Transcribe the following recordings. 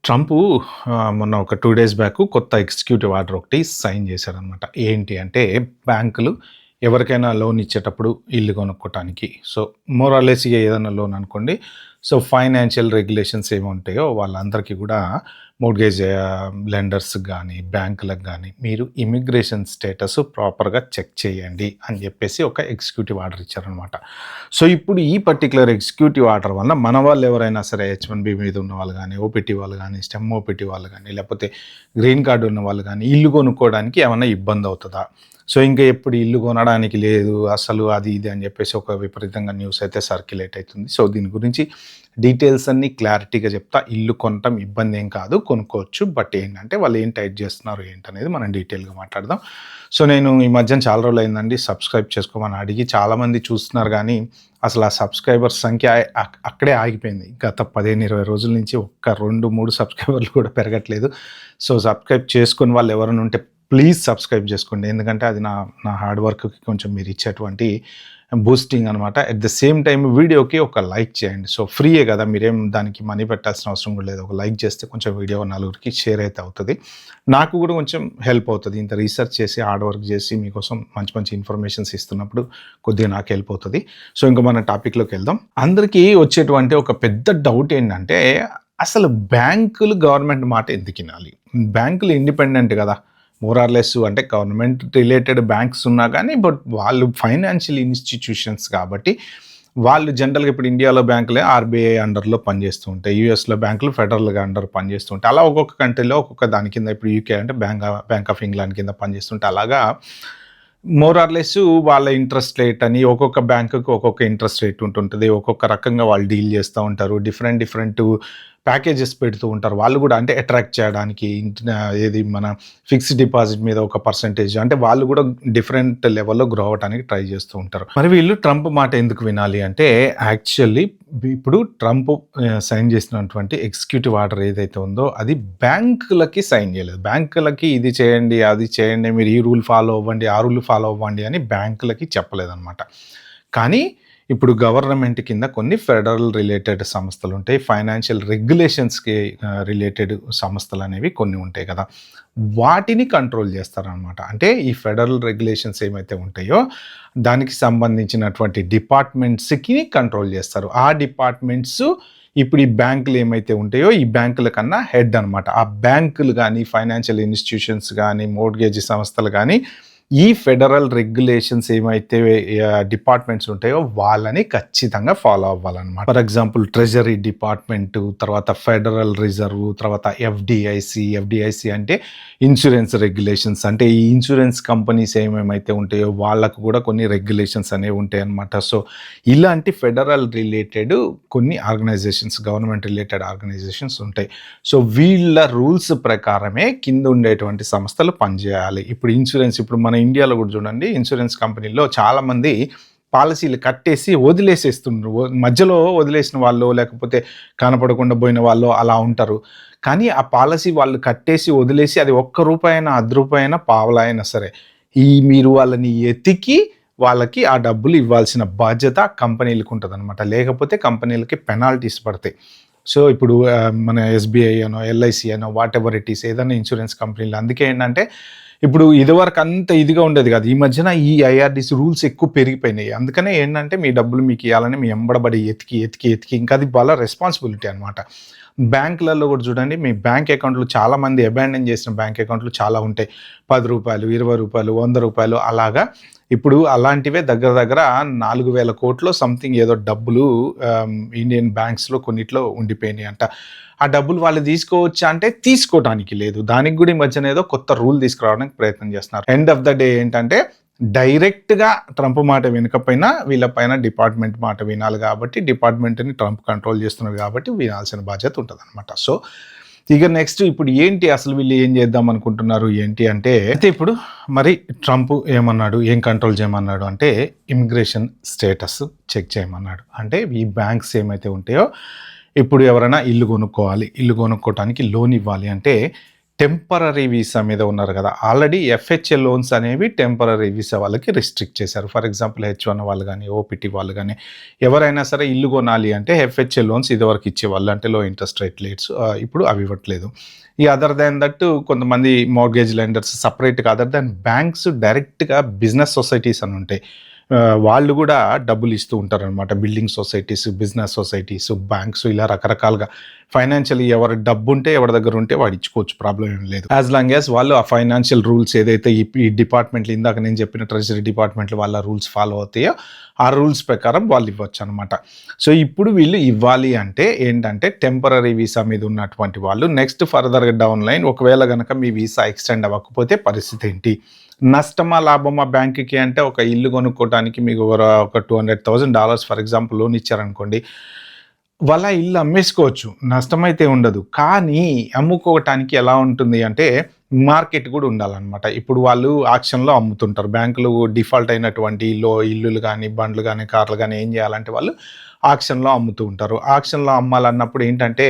Trump మొన్న ఒక 2 days back కొత్త ఎగ్జిక్యూటివ్ ఆర్డర్ ఒకటి సైన్ చేశారనమాట. ఏంటి అంటే బ్యాంకులు ఎవరికైనా లోన్ ఇచ్చేటప్పుడు ఇల్లు కొనుక్కోటానికి. సో, మోర్ ఆర్ లెస్ ఏదైనా లోన్ అనుకోండి. సో, ఫైనాన్షియల్ రెగ్యులేషన్స్ ఏమి ఉంటాయో వాళ్ళందరికీ కూడా మోర్ట్‌గేజ్ లెండర్స్‌కి గానీ, బ్యాంకులకు గానీ మీరు ఇమిగ్రేషన్ స్టేటస్ ప్రాపర్‌గా చెక్ చేయండి అని చెప్పేసి ఒక ఎగ్జిక్యూటివ్ ఆర్డర్ ఇచ్చారనమాట. సో, ఇప్పుడు ఈ పర్టిక్యులర్ ఎగ్జిక్యూటివ్ ఆర్డర్ వల్ల మన వాళ్ళు ఎవరైనా సరే హెచ్-1బీ మీద ఉన్న వాళ్ళు గానీ, ఓపీటీ వాళ్ళు గానీ, స్టెమ్ ఓపీటీ వాళ్ళు గానీ, లేకపోతే గ్రీన్ కార్డ్ ఉన్న వాళ్ళు గానీ ఇల్లు కొనుక్కోవడానికి ఏమన్నా ఇబ్బంది అవుతదా? సో, ఇంకా ఎప్పుడు ఇల్లు కొనడానికి లేదు అసలు అది ఇది అని చెప్పేసి ఒక విపరీతంగా న్యూస్ అయితే సర్క్యులేట్ అవుతుంది. సో, దీని గురించి డీటెయిల్స్ అన్నీ క్లారిటీగా చెప్తా. ఇల్లు కొనటం ఇబ్బంది ఏం కాదు, కొనుక్కోవచ్చు. బట్ ఏంటంటే వాళ్ళు ఏం టైప్ చేస్తున్నారు ఏంటనేది మనం డీటెయిల్గా మాట్లాడదాం. సో, నేను ఈ మధ్యన చాలా రోజులు అయిందండి సబ్స్క్రైబ్ చేసుకోమని అడిగి చాలామంది చూస్తున్నారు కానీ అసలు ఆ సబ్స్క్రైబర్స్ సంఖ్య అక్కడే ఆగిపోయింది. గత 15-20 రోజుల నుంచి ఒక్క 2-3 సబ్స్క్రైబర్లు కూడా పెరగట్లేదు. సో, సబ్స్క్రైబ్ చేసుకుని వాళ్ళు ఎవరైనా ఉంటే ప్లీజ్ సబ్స్క్రైబ్ చేసుకోండి. ఎందుకంటే అది నా హార్డ్ వర్క్‌కి కొంచెం మీరు ఇచ్చేటువంటి బూస్టింగ్ అనమాట. అట్ ద సేమ్ టైమ్ వీడియోకి ఒక లైక్ చేయండి. సో, ఫ్రీయే కదా, మీరేం దానికి మనీ పెట్టాల్సిన అవసరం కూడా లేదు. ఒక లైక్ చేస్తే కొంచెం వీడియో నలుగురికి షేర్ అయితే అవుతుంది. నాకు కూడా కొంచెం హెల్ప్ అవుతుంది. ఇంత రీసెర్చ్ చేసి హార్డ్ వర్క్ చేసి మీకోసం మంచి మంచి ఇన్ఫర్మేషన్స్ ఇస్తున్నప్పుడు కొద్దిగా నాకు హెల్ప్ అవుతుంది. సో, ఇంకా మన టాపిక్‌లోకి వెళ్దాం. అందరికీ వచ్చేటువంటి ఒక పెద్ద డౌట్ ఏంటంటే అసలు బ్యాంకులు గవర్నమెంట్ మాట ఎందుకు వినాలి? బ్యాంకులు ఇండిపెండెంట్ కదా! మోర్ ఆర్ లెస్ అంటే గవర్నమెంట్ రిలేటెడ్ బ్యాంక్స్ ఉన్నా కానీ బట్ వాళ్ళు ఫైనాన్షియల్ ఇన్స్టిట్యూషన్స్ కాబట్టి వాళ్ళు జనరల్గా ఇప్పుడు ఇండియాలో బ్యాంకులే ఆర్బీఐ అండర్లో పనిచేస్తూ ఉంటాయి. యూఎస్లో బ్యాంకులు ఫెడరల్గా అండర్ పనిచేస్తూ ఉంటాయి. అలా ఒక్కొక్క కంట్రీలో ఒక్కొక్క దాని కింద ఇప్పుడు యూకే అంటే బ్యాంక్ ఆఫ్ ఇంగ్లాండ్ కింద పనిచేస్తుంటే అలాగా మోర్ ఆర్ లెస్ వాళ్ళ ఇంట్రెస్ట్ రేట్ అని ఒక్కొక్క బ్యాంకుకి ఒక్కొక్క ఇంట్రెస్ట్ రేట్ ఉంటుంటుంది. ఒక్కొక్క రకంగా వాళ్ళు డీల్ చేస్తూ ఉంటారు. డిఫరెంట్ ప్యాకేజెస్ పెడుతూ ఉంటారు. వాళ్ళు కూడా అంటే అట్రాక్ట్ చేయడానికి ఏది మన ఫిక్స్డ్ డిపాజిట్ మీద ఒక పర్సెంటేజ్ అంటే వాళ్ళు కూడా డిఫరెంట్ లెవెల్లో గ్రో అవ్వడానికి ట్రై చేస్తూ ఉంటారు. మరి వీళ్ళు ట్రంప్ మాట ఎందుకు వినాలి అంటే యాక్చువల్లీ ఇప్పుడు ట్రంప్ సైన్ చేసినటువంటి ఎగ్జిక్యూటివ్ ఆర్డర్ ఏదైతే ఉందో అది బ్యాంకులకి సైన్ చేయలేదు. బ్యాంకులకి ఇది చేయండి, అది చేయండి, మీరు ఈ రూల్ ఫాలో అవ్వండి, ఆ రూల్ ఫాలో అవ్వండి అని బ్యాంకులకి చెప్పలేదన్నమాట. కానీ ఇప్పుడు గవర్నమెంట్ కింద కొన్ని ఫెడరల్ రిలేటెడ్ సంస్థలు ఉంటాయి. ఫైనాన్షియల్ రెగ్యులేషన్స్‌కి రిలేటెడ్ సంస్థలు అనేవి కొన్ని ఉంటాయి కదా! వాటిని కంట్రోల్ చేస్తారనమాట. అంటే ఈ ఫెడరల్ రెగ్యులేషన్స్ ఏమైతే ఉంటాయో దానికి సంబంధించినటువంటి డిపార్ట్మెంట్స్‌కి కంట్రోల్ చేస్తారు. ఆ డిపార్ట్మెంట్స్ ఇప్పుడు ఈ బ్యాంకులు ఏమైతే ఉంటాయో ఈ బ్యాంకుల కన్నా హెడ్ అనమాట. ఆ బ్యాంకులు కానీ, ఫైనాన్షియల్ ఇన్స్టిట్యూషన్స్ కానీ, మోర్ట్‌గేజ్ సంస్థలు కానీ ఈ ఫెడరల్ రెగ్యులేషన్స్ ఏమైతే డిపార్ట్మెంట్స్ ఉంటాయో వాళ్ళని ఖచ్చితంగా ఫాలో అవ్వాలన్నమాట. ఫర్ ఎగ్జాంపుల్ ట్రెజరీ డిపార్ట్మెంటు, తర్వాత ఫెడరల్ రిజర్వ్, తర్వాత ఎఫ్డిఐసి అంటే ఇన్సూరెన్స్ రెగ్యులేషన్స్. అంటే ఈ ఇన్సూరెన్స్ కంపెనీస్ ఏమేమైతే ఉంటాయో వాళ్ళకు కూడా కొన్ని రెగ్యులేషన్స్ అనేవి ఉంటాయి అన్నమాట. సో, ఇలాంటి ఫెడరల్ రిలేటెడ్ కొన్ని ఆర్గనైజేషన్స్, గవర్నమెంట్ రిలేటెడ్ ఆర్గనైజేషన్స్ ఉంటాయి. సో, వీళ్ళ రూల్స్ ప్రకారమే కింద ఉండేటువంటి సంస్థలు పనిచేయాలి. ఇప్పుడు మన ఇండియాలో కూడా చూడండి, ఇన్సూరెన్స్ కంపెనీల్లో చాలామంది పాలసీలు కట్టేసి వదిలేసేస్తుండ్రు. మధ్యలో వదిలేసిన వాళ్ళు లేకపోతే కనపడకుండా పోయిన వాళ్ళు అలా ఉంటారు. కానీ ఆ పాలసీ వాళ్ళు కట్టేసి వదిలేసి అది ₹1 ₹10 పావలా అయినా సరే మీరు వాళ్ళని ఎతికి వాళ్ళకి ఆ డబ్బులు ఇవ్వాల్సిన బాధ్యత కంపెనీలకు ఉంటుందన్నమాట. లేకపోతే కంపెనీలకి పెనాల్టీస్ పడతాయి. సో, ఇప్పుడు మన ఎస్బీఐ అనో, ఎల్ఐసి అనో, వాట్ ఎవర్ ఇట్ ఈస్ ఏదైనా ఇన్సూరెన్స్ కంపెనీలు అందుకే ఏంటంటే ఇప్పుడు ఇదివరకు అంత ఇదిగా ఉండేది కాదు. ఈ మధ్యన ఈ ఐఆర్‌డిసి రూల్స్ ఎక్కువ పెరిగిపోయినాయి. అందుకనే ఏంటంటే మీ డబ్బులు మీకు ఇవ్వాలని మీ ఎంబడబడి ఎతికి ఇంకా అది వాళ్ళ రెస్పాన్సిబిలిటీ అనమాట. బ్యాంకులలో కూడా చూడండి, మీ బ్యాంక్ అకౌంట్లు చాలామంది అబాండన్ చేసిన బ్యాంక్ అకౌంట్లు చాలా ఉంటాయి. ₹10, ₹20, ₹100 అలాగా. ఇప్పుడు అలాంటివే దగ్గర 4,000 కోట్లు సంథింగ్ ఏదో డబ్బులు ఇండియన్ బ్యాంక్స్‌లో కొన్నిట్లో ఉండిపోయినాయి అంట. ఆ డబ్బులు వాళ్ళు తీసుకోవచ్చా అంటే తీసుకోవడానికి లేదు. దానికి కూడా ఈ మధ్యన ఏదో కొత్త రూల్ తీసుకురావడానికి ప్రయత్నం చేస్తున్నారు. ఎండ్ ఆఫ్ ద డే ఏంటంటే డైరెక్ట్‌గా ట్రంప్ మాట వినకపోయినా వీళ్ళపైన డిపార్ట్మెంట్ మాట వినాలి కాబట్టి డిపార్ట్మెంట్‌ని ట్రంప్ కంట్రోల్ చేస్తున్నారు కాబట్టి వినాల్సిన బాధ్యత ఉంటుందన్నమాట. సో, ఇక నెక్స్ట్ ఇప్పుడు ఏంటి అసలు వీళ్ళు ఏం చేద్దాం అనుకుంటున్నారు ఏంటి అంటే అయితే ఇప్పుడు మరి ట్రంప్ ఏమన్నాడు, ఏం కంట్రోల్ చేయమన్నాడు అంటే ఇమిగ్రేషన్ స్టేటస్ చెక్ చేయమన్నాడు. అంటే ఈ బ్యాంక్స్ ఏమైతే ఉంటాయో ఇప్పుడు ఎవరైనా ఇల్లు కొనుక్కోవాలి, ఇల్లు కొనుక్కోవటానికి లోన్ ఇవ్వాలి అంటే టెంపరరీ వీసా మీద ఉన్నారు కదా, ఆల్రెడీ ఎఫ్హెచ్ఏ లోన్స్ అనేవి టెంపరరీ వీసా వాళ్ళకి రిస్ట్రిక్ట్ చేశారు. ఫర్ ఎగ్జాంపుల్ H1 వాళ్ళు కానీ, ఓపీటీ వాళ్ళు కానీ ఎవరైనా సరే ఇల్లు కొనాలి అంటే ఎఫ్హెచ్ఏ లోన్స్ ఇదివరకు ఇచ్చేవాళ్ళు, అంటే లో ఇంట్రెస్ట్ రేట్స్. ఇప్పుడు అవి ఇవ్వట్లేదు. ఈ అదర్ దాన్ దట్ కొంతమంది మార్గేజ్ లెండర్స్ సపరేట్గా, అదర్ దాన్ బ్యాంక్స్ డైరెక్ట్గా బిజినెస్ సొసైటీస్ అని ఉంటాయి, వాళ్ళు కూడా డబ్బులు ఇస్తూ ఉంటారనమాట. Building societies, business societies, banks, ఇలా రకరకాలుగా ఫైనాన్షియల్ ఎవరి డబ్బు ఉంటే ఎవరి దగ్గర ఉంటే వాడు ఇచ్చుకోవచ్చు, ప్రాబ్లం ఏం లేదు. యాజ్ లాంగ్ యాజ్ వాళ్ళు ఆ ఫైనాన్షియల్ రూల్స్ ఏదైతే ఈ డిపార్ట్మెంట్లు, ఇందాక నేను చెప్పిన ట్రెజరీ డిపార్ట్మెంట్లు వాళ్ళ రూల్స్ ఫాలో అవుతాయో ఆ రూల్స్ ప్రకారం వాళ్ళు ఇవ్వచ్చు అనమాట. సో ఇప్పుడు వీళ్ళు ఇవ్వాలి అంటే ఏంటంటే టెంపరరీ వీసా మీద ఉన్నటువంటి వాళ్ళు నెక్స్ట్ ఫర్దర్గా డౌన్ లైన్ ఒకవేళ కనుక మీ వీసా ఎక్స్టెండ్ అవ్వకపోతే పరిస్థితి ఏంటి, నష్టమా లాభమా బ్యాంకుకి అంటే, ఒక ఇల్లు కొనుక్కోవడానికి మీకు ఒక $200,000 ఫర్ ఎగ్జాంపుల్ లోన్ ఇచ్చారనుకోండి, వాళ్ళ ఇల్లు అమ్మేసుకోవచ్చు, నష్టమైతే ఉండదు. కానీ అమ్ముకోవటానికి ఎలా ఉంటుంది అంటే మార్కెట్ కూడా ఉండాలన్నమాట. ఇప్పుడు వాళ్ళు ఆక్షన్లో అమ్ముతుంటారు, బ్యాంకులు డిఫాల్ట్ అయినటువంటి ఇల్లులు కానీ, బండ్లు కానీ, కార్లు కానీ ఏం చేయాలంటే వాళ్ళు ఆక్షన్లో అమ్ముతూ ఉంటారు. ఆక్షన్లో అమ్మాలన్నప్పుడు ఏంటంటే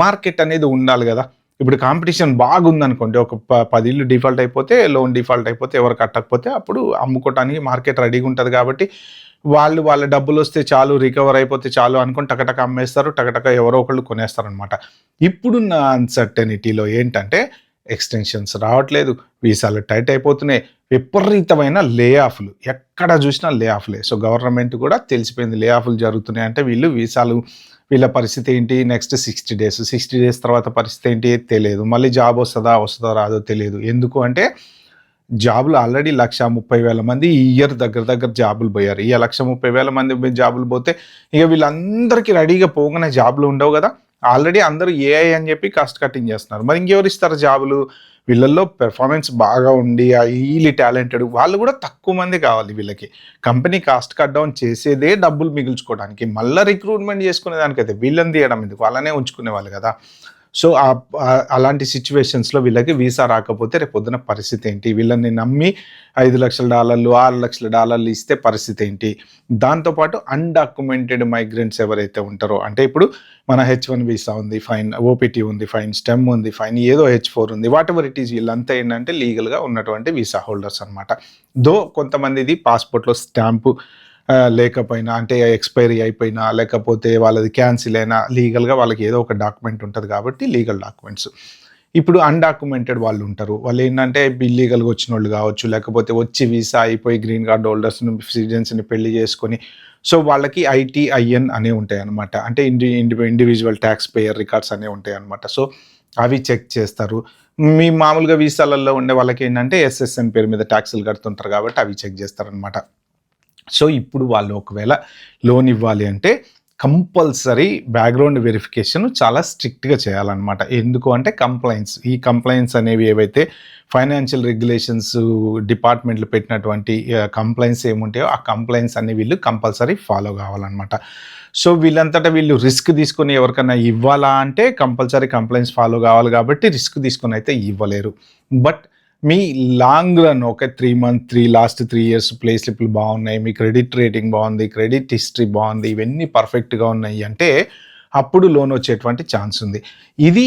మార్కెట్ అనేది ఉండాలి కదా. ఇప్పుడు కాంపిటీషన్ బాగుందనుకోండి, ఒక 10 ఇల్లు డిఫాల్ట్ అయిపోతే, లోన్ డిఫాల్ట్ అయిపోతే, ఎవరు కట్టకపోతే అప్పుడు అమ్ముకోవటానికి మార్కెట్ రెడీగా ఉంటుంది. కాబట్టి వాళ్ళ డబ్బులు వస్తే చాలు, రికవర్ అయిపోతే చాలు అనుకుని టకటక అమ్మేస్తారు, టకటక ఎవరో ఒకళ్ళు కొనేస్తారనమాట. ఇప్పుడున్న అన్సర్టెనిటీలో ఏంటంటే ఎక్స్టెన్షన్స్ రావట్లేదు, వీసాలు టైట్ అయిపోతున్నాయి, విపరీతమైన లే ఆఫ్లు, ఎక్కడ చూసినా లే ఆఫ్లే. సో గవర్నమెంట్ కూడా తెలిసిపోయింది లే ఆఫ్లు జరుగుతున్నాయి అంటే వీళ్ళ పరిస్థితి ఏంటి, నెక్స్ట్ 60 డేస్ తర్వాత పరిస్థితి ఏంటి తెలియదు, మళ్ళీ జాబ్ వస్తుందో రాదో తెలియదు. ఎందుకు అంటే జాబులు ఆల్రెడీ 130,000 మంది ఈ ఇయర్ దగ్గర జాబులు పోయారు. ఈ 130,000 మంది జాబులు పోతే ఇక వీళ్ళందరికీ రెడీగా పోగానే జాబులు ఉండవు కదా. ఆల్రెడీ అందరూ ఏఐ అని చెప్పి కాస్ట్ కటింగ్ చేస్తున్నారు, మరి ఇంకెవరు ఇస్తారు జాబులు? వీళ్ళల్లో పెర్ఫార్మెన్స్ బాగా ఉండి హైలీ టాలెంటెడ్ వాళ్ళు కూడా తక్కువ మంది కావాలి. వీళ్ళకి కంపెనీ కాస్ట్ కట్ డౌన్ చేసేదే డబ్బులు మిగుల్చుకోవడానికి, మళ్ళీ రిక్రూట్మెంట్ చేసుకునే దానికైతే వీళ్ళని తీయడం ఎందుకు, వాళ్ళనే ఉంచుకునే వాళ్ళు కదా. సో అలాంటి సిచ్యువేషన్స్లో వీళ్ళకి వీసా రాకపోతే రేపొద్దున పరిస్థితి ఏంటి, వీళ్ళని నమ్మి $5,00,000 $6,00,000 ఇస్తే పరిస్థితి ఏంటి. దాంతోపాటు అన్డాక్యుమెంటెడ్ మైగ్రెంట్స్ ఎవరైతే ఉంటారో, అంటే ఇప్పుడు మన H1 వీసా ఉంది ఫైన్, ఓపీటీ ఉంది ఫైన్, స్టెమ్ ఉంది ఫైన్, ఏదో H4 ఉంది, వాట్ ఎవర్ ఇట్ ఈజ్, వీళ్ళంతా ఏంటంటే లీగల్గా ఉన్నటువంటి వీసా హోల్డర్స్ అనమాట. దో కొంతమందిది పాస్పోర్ట్లో స్టాంపు లేకపోయినా, అంటే ఎక్స్పైరీ అయిపోయినా, లేకపోతే వాళ్ళది క్యాన్సిల్ అయినా లీగల్గా వాళ్ళకి ఏదో ఒక డాక్యుమెంట్ ఉంటుంది కాబట్టి లీగల్ డాక్యుమెంట్స్. ఇప్పుడు అన్డాక్యుమెంటెడ్ వాళ్ళు ఉంటారు, వాళ్ళు ఏంటంటే ఇల్లీగల్గా వచ్చిన వాళ్ళు కావచ్చు, లేకపోతే వచ్చి వీసా అయిపోయి గ్రీన్ కార్డ్ హోల్డర్స్ని, సిటిజన్స్ని పెళ్లి చేసుకొని, సో వాళ్ళకి ITIN అనేవి ఉంటాయి అనమాట, అంటే ఇండివిజువల్ ట్యాక్స్ పేయర్ రికార్డ్స్ అనేవి ఉంటాయి అనమాట. సో అవి చెక్ చేస్తారు. మీ మామూలుగా వీసాలలో ఉండే వాళ్ళకి ఏంటంటే SSN పేరు మీద ట్యాక్సులు కడుతుంటారు కాబట్టి అవి చెక్ చేస్తారనమాట. సో ఇప్పుడు వాళ్ళు ఒకవేళ లోన్ ఇవ్వాలి అంటే కంపల్సరీ బ్యాక్గ్రౌండ్ వెరిఫికేషన్ చాలా స్ట్రిక్ట్గా చేయాలన్నమాట. ఎందుకు అంటే ఈ కంప్లైంట్స్ అనేవి ఏవైతే ఫైనాన్షియల్ రెగ్యులేషన్స్ డిపార్ట్మెంట్లు పెట్టినటువంటి కంప్లైంట్స్ ఏముంటాయో ఆ కంప్లైంట్స్ అన్ని వీళ్ళు కంపల్సరీ ఫాలో కావాలన్నమాట. సో వీళ్ళంతటా వీళ్ళు రిస్క్ తీసుకొని ఎవరికైనా ఇవ్వాలా అంటే కంపల్సరీ కంప్లైంట్స్ ఫాలో కావాలి కాబట్టి రిస్క్ తీసుకొని అయితే ఇవ్వలేరు. బట్ మీ లాంగ్ రన్ ఒక 3 లాస్ట్ 3 ఇయర్స్ ప్లే స్లిప్లు బాగున్నాయి, మీ క్రెడిట్ రేటింగ్ బాగుంది, క్రెడిట్ హిస్టరీ బాగుంది, ఇవన్నీ పర్ఫెక్ట్గా ఉన్నాయి అంటే అప్పుడు లోన్ వచ్చేటువంటి ఛాన్స్ ఉంది. ఇది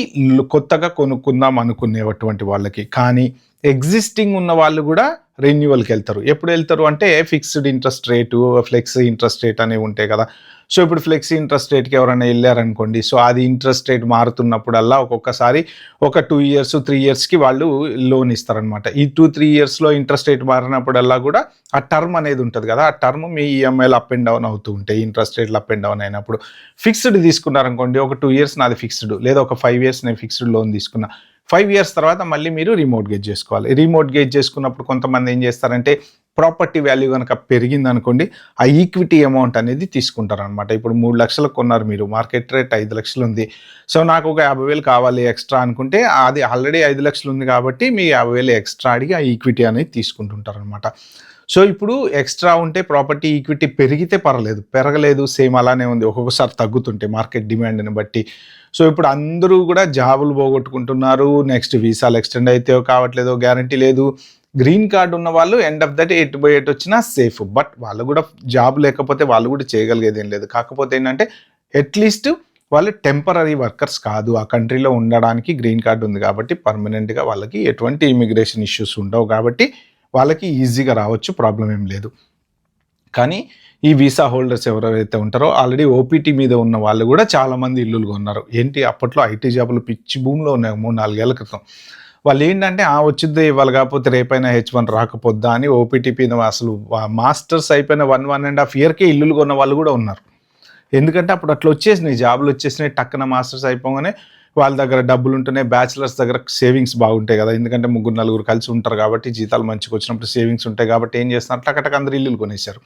కొత్తగా కొనుక్కుందాం అనుకునేటువంటి వాళ్ళకి. కానీ ఎగ్జిస్టింగ్ ఉన్న వాళ్ళు కూడా రెన్యువల్కి వెళ్తారు. ఎప్పుడు వెళ్తారు అంటే fixed interest rate, flexi interest rate అనేవి ఉంటాయి కదా. సో ఇప్పుడు ఫ్లెక్సీ ఇంట్రెస్ట్ రేట్కి ఎవరైనా వెళ్ళారనుకోండి, సో అది ఇంట్రెస్ట్ రేట్ మారుతున్నప్పుడల్లా ఒక్కొక్కసారి ఒక 2 ఇయర్స్ 3 ఇయర్స్కి వాళ్ళు లోన్ ఇస్తారనమాట. ఈ 2-3 ఇయర్స్లో ఇంట్రెస్ట్ రేట్ మారినప్పుడల్లా కూడా ఆ టర్మ్ అనేది ఉంటుంది కదా, ఆ టర్మ్ మీ ఈఎంఐలు అప్ అండ్ డౌన్ అవుతూ ఉంటాయి. ఇంట్రెస్ట్ రేట్లు అప్ అండ్ డౌన్ అయినప్పుడు ఫిక్స్డ్ తీసుకున్నారనుకోండి, ఒక 2 ఇయర్స్ నాది ఫిక్స్డ్, లేదా ఒక 5 ఇయర్స్ నేను ఫిక్స్డ్ లోన్ తీసుకున్నా, 5 ఇయర్స్ తర్వాత మళ్ళీ మీరు రీమోర్ట్గేజ్ చేసుకోవాలి. రీమోర్ట్గేజ్ చేసుకున్నప్పుడు కొంతమంది ఏం చేస్తారంటే ప్రాపర్టీ వాల్యూ కనుక పెరిగింది అనుకోండి, ఆ ఈక్విటీ అమౌంట్ అనేది తీసుకుంటారు అనమాట. ఇప్పుడు 3 లక్షలు కొన్నారు మీరు, మార్కెట్ రేట్ 5 లక్షలు ఉంది, సో నాకు ఒక 50,000 కావాలి ఎక్స్ట్రా అనుకుంటే అది ఆల్రెడీ 5 లక్షలు ఉంది కాబట్టి మీ 50,000 ఎక్స్ట్రా అడిగి ఆ ఈక్విటీ అనేది తీసుకుంటుంటారు అనమాట. సో ఇప్పుడు ఎక్స్ట్రా ఉంటే ప్రాపర్టీ ఈక్విటీ పెరిగితే పర్లేదు, పెరగలేదు సేమ్ అలానే ఉంది, ఒక్కొక్కసారి తగ్గుతుంటే మార్కెట్ డిమాండ్ని బట్టి. సో ఇప్పుడు అందరూ కూడా జాబులు పోగొట్టుకుంటున్నారు, నెక్స్ట్ వీసాలు ఎక్స్టెండ్ అయితే కావట్లేదో గ్యారంటీ లేదు. గ్రీన్ కార్డ్ ఉన్న వాళ్ళు ఎండ్ ఆఫ్ దట్ ఎటు బై ఎటు వచ్చినా సేఫ్, బట్ వాళ్ళు కూడా జాబ్ లేకపోతే వాళ్ళు కూడా చేయగలిగేది ఏం లేదు. కాకపోతే ఏంటంటే అట్లీస్ట్ వాళ్ళు టెంపరరీ వర్కర్స్ కాదు. ఆ కంట్రీలో ఉండడానికి గ్రీన్ కార్డ్ ఉంది కాబట్టి పర్మనెంట్‌గా వాళ్ళకి ఎటువంటి ఇమిగ్రేషన్ ఇష్యూస్ ఉండవు కాబట్టి వాళ్ళకి ఈజీగా రావచ్చు. ప్రాబ్లమ్ ఏం లేదు. కానీ ఈ వీసా హోల్డర్స్ ఎవరైతే ఉంటారో ఆల్రెడీ ఓపీటీ మీద ఉన్న వాళ్ళు కూడా చాలామంది ఇల్లులు కొన్నారు. ఏంటి అప్పట్లో ఐటీ జాబులు పిచ్చి భూమిలో ఉన్నాయి 3-4 ఏళ్ల క్రితం. వాళ్ళు ఏంటంటే వచ్చిద్దే ఇవాళ కాకపోతే రేపైనా H1 రాకపోద్దా అని ఓపీటీ మీద అసలు మాస్టర్స్ అయిపోయిన 1.5 ఇయర్కే ఇల్లులు కొన్న వాళ్ళు కూడా ఉన్నారు. ఎందుకంటే అప్పుడు అట్లా వచ్చేసినాయి, జాబులు వచ్చేసినాయి, టక్కున మాస్టర్స్ అయిపోగానే వాళ్ళ దగ్గర డబ్బులు ఉంటున్నాయి. బ్యాచిలర్స్ దగ్గర సేవింగ్స్ బాగుంటాయి కదా, ఎందుకంటే 3-4 కలిసి ఉంటారు కాబట్టి జీతాలు మంచిగా వచ్చినప్పుడు సేవింగ్స్ ఉంటాయి కాబట్టి ఏం చేస్తున్నారు, టకటక అందరు ఇల్లులు కొనేశారు.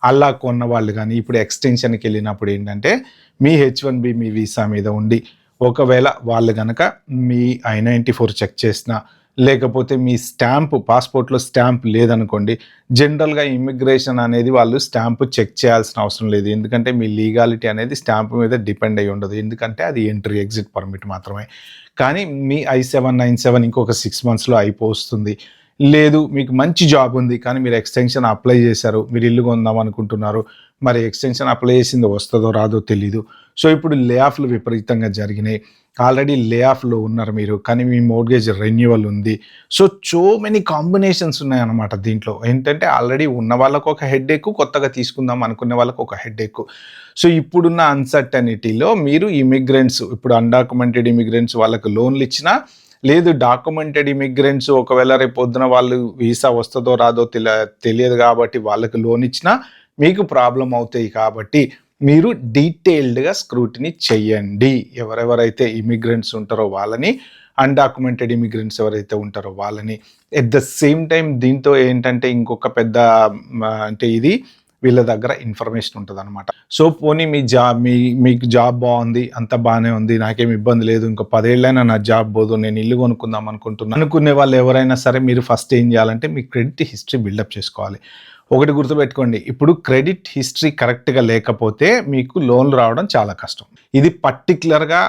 అలా కొన్న వాళ్ళు కానీ ఇప్పుడు ఎక్స్టెన్షన్కి వెళ్ళినప్పుడు ఏంటంటే మీ H1B మీ వీసా మీద ఉండి ఒకవేళ వాళ్ళు కనుక మీ I-94 చెక్ చేసినా లేకపోతే మీ స్టాంపు పాస్పోర్ట్లో స్టాంప్ లేదనుకోండి, జనరల్గా ఇమిగ్రేషన్ అనేది వాళ్ళు స్టాంపు చెక్ చేయాల్సిన అవసరం లేదు. ఎందుకంటే మీ లీగాలిటీ అనేది స్టాంపు మీద డిపెండ్ అయ్యి ఉండదు. ఎందుకంటే అది ఎంట్రీ ఎగ్జిట్ పర్మిట్ మాత్రమే. కానీ మీ I-797 ఇంకొక 6 monthsలో అయిపోతుంది. లేదు మీకు మంచి జాబ్ ఉంది కానీ మీరు ఎక్స్టెన్షన్ అప్లై చేశారు, మీరు ఇల్లు కొందాం అనుకుంటున్నారు, మరి ఎక్స్టెన్షన్ అప్లై చేసింది వస్తుందో రాదో తెలీదు. సో ఇప్పుడు లే ఆఫ్లు విపరీతంగా జరిగినాయి. ఆల్రెడీ లే ఆఫ్లో ఉన్నారు మీరు, కానీ మీ మోర్గేజ్ రెన్యువల్ ఉంది. సో మెనీ కాంబినేషన్స్ ఉన్నాయన్నమాట దీంట్లో. ఏంటంటే ఆల్రెడీ ఉన్న వాళ్ళకు ఒక హెడ్ఏక్, కొత్తగా తీసుకుందాం అనుకునే వాళ్ళకు ఒక హెడ్ఏక్. సో ఇప్పుడున్న అన్సర్టనిటీలో మీరు ఇమిగ్రెంట్స్, ఇప్పుడు అన్డాక్యుమెంటెడ్ ఇమిగ్రెంట్స్ వాళ్ళకు లోన్లు ఇచ్చినా, లేదు డాక్యుమెంటెడ్ ఇమిగ్రెంట్స్ ఒకవేళ రేపు పొద్దున వాళ్ళు వీసా వస్తుందో రాదో తెలియదు కాబట్టి వాళ్ళకి లోన్ ఇచ్చినా మీకు ప్రాబ్లం అవుతాయి. కాబట్టి మీరు డీటెయిల్డ్గా స్క్రూటినీ చెయ్యండి. ఎవరెవరైతే ఇమిగ్రెంట్స్ ఉంటారో వాళ్ళని, అన్డాక్యుమెంటెడ్ ఇమిగ్రెంట్స్ ఎవరైతే ఉంటారో వాళ్ళని. ఎట్ ద సేమ్ టైం దీంతో ఏంటంటే ఇంకొక పెద్ద అంటే ఇది వీళ్ళ దగ్గర ఇన్ఫర్మేషన్ ఉంటుంది అనమాట. సో పోనీ మీకు జాబ్ బాగుంది, అంత బాగానే ఉంది, నాకేం ఇబ్బంది లేదు, ఇంకో 10 ఏళ్ళైనా నా జాబ్ పోదు, నేను ఇల్లు కొనుక్కుందాం అనుకునే వాళ్ళు ఎవరైనా సరే మీరు ఫస్ట్ ఏం చేయాలంటే మీ క్రెడిట్ హిస్టరీ బిల్డప్ చేసుకోవాలి. ఒకటి గుర్తుపెట్టుకోండి, ఇప్పుడు క్రెడిట్ హిస్టరీ కరెక్ట్గా లేకపోతే మీకు లోన్లు రావడం చాలా కష్టం. ఇది పర్టికులర్గా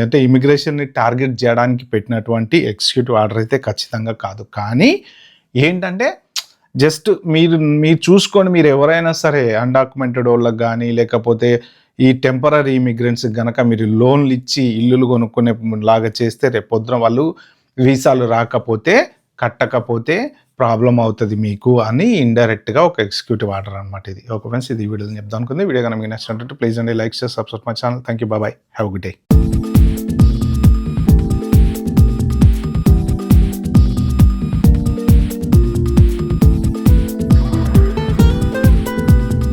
అంటే ఇమిగ్రేషన్ని టార్గెట్ చేయడానికి పెట్టినటువంటి ఎగ్జిక్యూటివ్ ఆర్డర్ అయితే ఖచ్చితంగా కాదు. కానీ ఏంటంటే జస్ట్ మీరు చూసుకొని, మీరు ఎవరైనా సరే అన్డాక్యుమెంటెడ్ వాళ్ళకి కానీ లేకపోతే ఈ టెంపరరీ ఇమిగ్రెంట్స్కి కనుక మీరు లోన్లు ఇచ్చి ఇల్లులు కొనుక్కునే లాగా చేస్తే రేపు పొద్దున వాళ్ళు వీసాలు రాకపోతే, కట్టకపోతే ప్రాబ్లం అవుతుంది మీకు అని ఇండైరెక్ట్గా ఒక ఎగ్జిక్యూటివ్ ఆర్డర్ అనమాట ఇది. ఓకే ఫ్రెండ్స్, ఇది వీడియోని చెప్దాం అనుకుంది. వీడియో కనుక మీకు నచ్చినట్టు ప్లీజ్ అండి లైక్ చేసి subscribe my channel. Thank you, bye, have a good day.